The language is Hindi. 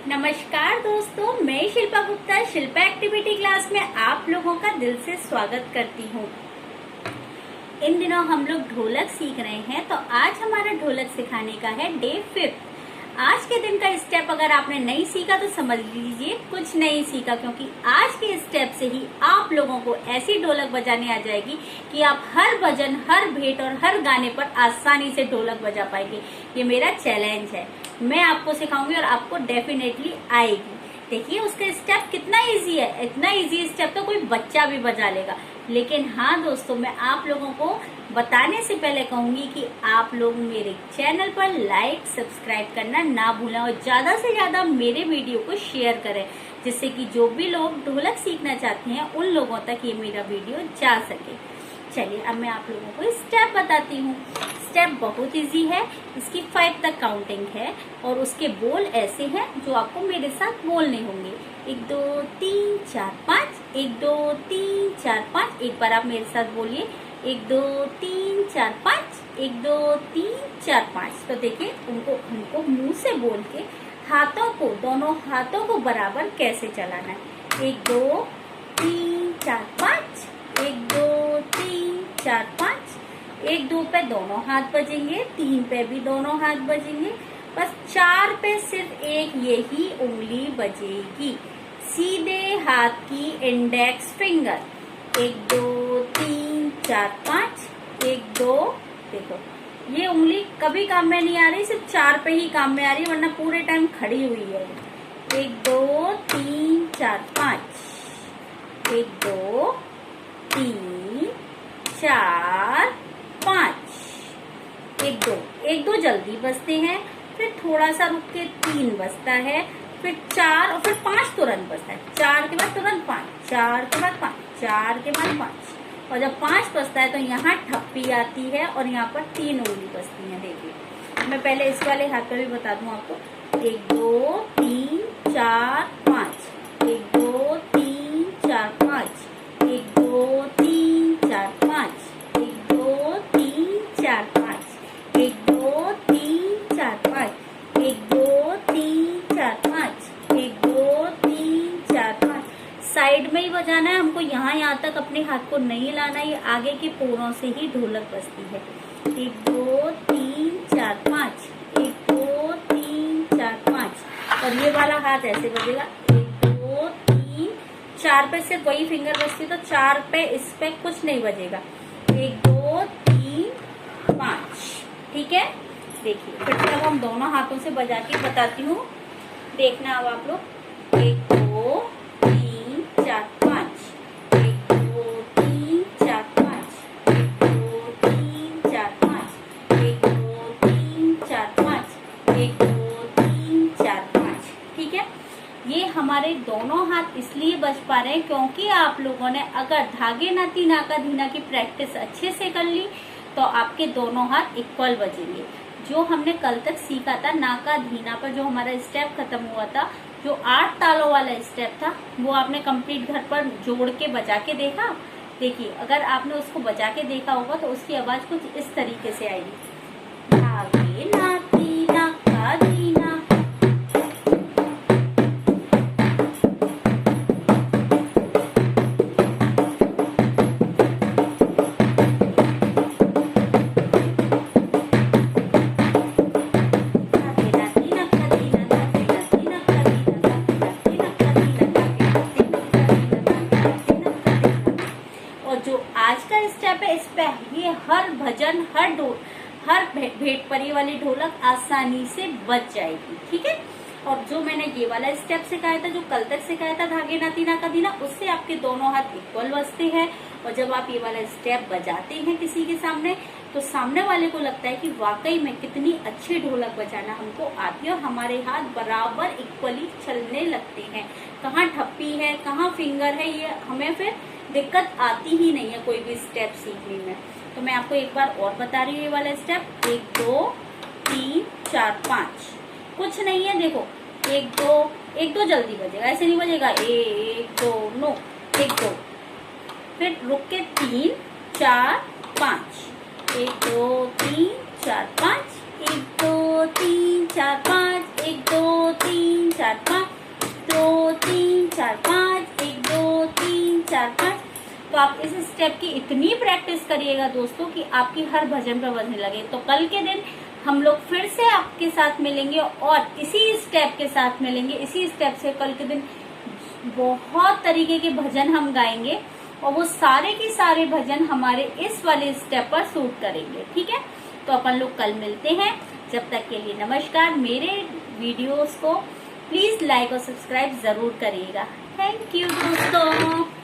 नमस्कार दोस्तों, मैं शिल्पा गुप्ता शिल्पा एक्टिविटी क्लास में आप लोगों का दिल से स्वागत करती हूँ। इन दिनों हम लोग ढोलक सीख रहे हैं, तो आज हमारा ढोलक सिखाने का है डे 5। आज के दिन का स्टेप अगर आपने नहीं सीखा तो समझ लीजिए कुछ नहीं सीखा, क्योंकि आज के स्टेप से ही आप लोगों को ऐसी ढोलक बजाने आ जाएगी कि आप हर भजन, हर भेंट और हर गाने पर आसानी से ढोलक बजा पाएंगे। ये मेरा चैलेंज है, मैं आपको सिखाऊंगी और आपको डेफिनेटली आएगी। देखिए उसका स्टेप कितना इजी है, इतना इजी स्टेप तो कोई बच्चा भी बजा लेगा। लेकिन हाँ दोस्तों, मैं आप लोगों को बताने से पहले कहूंगी कि आप लोग मेरे चैनल पर लाइक सब्सक्राइब करना ना भूलें और ज्यादा से ज्यादा मेरे वीडियो को शेयर करें, जिससे कि जो भी लोग ढोलक सीखना चाहते हैं उन लोगों तक ये मेरा वीडियो जा सके। चलिए अब मैं आप लोगों को स्टेप बताती हूँ। स्टेप बहुत इजी है, इसकी 5 तक काउंटिंग है और उसके बोल ऐसे हैं जो आपको मेरे साथ बोलने होंगे। 1 2 3 4 5, 1 2 3 4 5। एक बार आप मेरे साथ बोलिए, 1 2 3 4 5, 1 2 3 4 5। तो देखिए उनको मुंह से बोल के हाथों को, दोनों हाथों को बराबर कैसे चलाना है। 1 2 3 4 5, 1 2 3 4 5। 1 2 पे दोनों हाथ बजेंगे, 3 पे भी दोनों हाथ बजेंगे, बस 4 पे सिर्फ एक यही उंगली बजेगी, सीधे हाथ की इंडेक्स फिंगर। 1 2 3 4 5, 1 2। देखो ये उंगली कभी काम में नहीं आ रही, सिर्फ 4 पे ही काम में आ रही है, वरना पूरे टाइम खड़ी हुई है। 1 2 3 4 5, 1 2 3 4 5। 1 2 जल्दी बजते हैं, फिर थोड़ा सा रुक के 3 बजता है, फिर 4 और फिर 5 तुरंत बजता है। 4 के बाद तुरंत 5, 4 के बाद 5, 4 के बाद 5। और जब 5 बजता है तो यहाँ ठप्पी आती है और यहाँ पर 3 उंगली बजती है। देखिए मैं पहले इस वाले हाथ पे भी बता दूं आपको। 1 2 3 4 5, 1 2 3 4 5, 1 2 3 4 5, 1 2 3 4 5, 1 2 3 4 5, 1 2 3 4 5, 1 2 3 4 5। साइड में ही बजाना है हमको, यहाँ तक अपने हाथ को नहीं लाना, ये आगे के पोरों से ही ढोलक बजती है। 1 2 3 4 5, 1 2 3 4 5। और ये वाला हाथ ऐसे बजेगा, 1 2 3 4 पे सिर्फ वही फिंगर बजती है, तो 4 पे इस पे कुछ नहीं बजेगा। 1 2 3 5, ठीक है। देखिए फिर से अब हम दोनों हाथों से बजा के बताती हूँ, देखना अब आप लोग। 1 2 3 4 5, 1 2 3 4 5, 1 2 3 4 5, 1 2 3 4 5, 1 2 3 4 5। ठीक है, ये हमारे दोनों हाथ इसलिए बज पा रहे हैं क्योंकि आप लोगों ने अगर धागे नाती नाका धीना की प्रैक्टिस अच्छे से कर ली तो आपके दोनों हाथ इक्वल बजेंगे। जो हमने कल तक सीखा था नाका धीना पर, जो हमारा स्टेप खत्म हुआ था, जो 8 तालों वाला स्टेप था, वो आपने कंप्लीट घर पर जोड़ के बजा के देखा। देखिए अगर आपने उसको बजा के देखा होगा तो उसकी आवाज कुछ इस तरीके से आएगी। धागे नाती नाका धीना। आज का स्टेप है, इस पे ये हर भजन, हर भेंट परी वाली ढोलक आसानी से बज जाएगी। ठीक है, और जो मैंने ये वाला स्टेप सिखाया था, जो कल तक सिखाया था धागे नाती नाका धीना, उससे आपके दोनों हाथ इक्वल बजते हैं। और जब आप ये वाला स्टेप बजाते हैं किसी के सामने, तो सामने वाले को लगता है कि वाकई में कितनी अच्छी ढोलक बजाना हमको आती है और हमारे हाथ बराबर इक्वली चलने लगते हैं। कहाँ ठप्पी है, कहाँ फिंगर है, ये हमें फिर दिक्कत आती ही नहीं है कोई भी स्टेप सीखने में। तो मैं आपको एक बार और बता रही हूँ ये वाला स्टेप। 1 2 3 4 5, कुछ नहीं है। देखो 1 2 जल्दी बजेगा, ऐसे नहीं बजेगा। 1 2 नो, 1 2, फिर रुक के 3 4 5, 1 2 3 4 5, 1 2 3 4 5, 1 2 3 4 5, 2 3 4 5, 1 2 3 4 5। तो आप इस स्टेप की इतनी प्रैक्टिस करिएगा दोस्तों कि आपकी हर भजन पर बजने लगे। तो कल के दिन हम लोग फिर से आपके साथ मिलेंगे और इसी स्टेप के साथ मिलेंगे। इसी स्टेप से कल के दिन बहुत तरीके के भजन हम गाएंगे और वो सारे के सारे भजन हमारे इस वाले स्टेप पर सूट करेंगे। ठीक है, तो अपन लोग कल मिलते हैं। जब तक के लिए नमस्कार। मेरे वीडियोस को प्लीज लाइक और सब्सक्राइब जरूर करिएगा। थैंक यू दोस्तों।